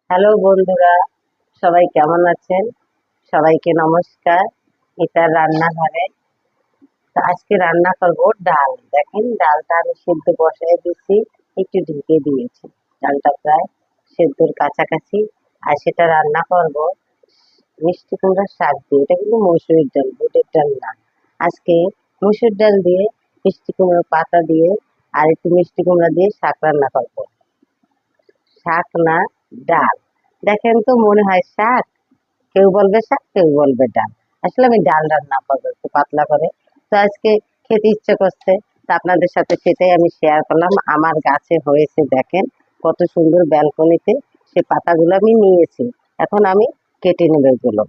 Hello বন্ধুরা, সবাই কেমন আছেন? সবাইকে নমস্কার। এটা রান্নাঘরে। তো আজকে রান্না করব ডাল। দেখেন ডালটা আমি সেদ্ধ বসায় দিচ্ছি, একটু ঢেকে দিয়েছি। ডালটা প্রায় সেদ্ধর কাছাকাছি। আর সেটা রান্না করব মিষ্টি কুমড়ার শাক দিয়ে। এটা কিন্তু মসুরির ডাল, বুটের ডাল না। আজকে মসুর ডাল দিয়ে মিষ্টি কুমড়োর পাতা দিয়ে আর একটু মিষ্টি কুমড়া দিয়ে শাক রান্না করব। শাক না, ডাল। দেখেন তো মনে হয় শাক, কেউ বলবে শাক, কেউ বলবে ডাল। আসলে আমি ডাল রান্না করবো একটু পাতলা করে। তো আজকে খেতে ইচ্ছে করছে, তো আপনাদের সাথে সেটাই আমি শেয়ার করলাম। আমার গাছে হয়েছে, দেখেন কত সুন্দর ব্যালকনিতে সে পাতাগুলো আমি নিয়েছি। এখন আমি কেটে নেবো এগুলো।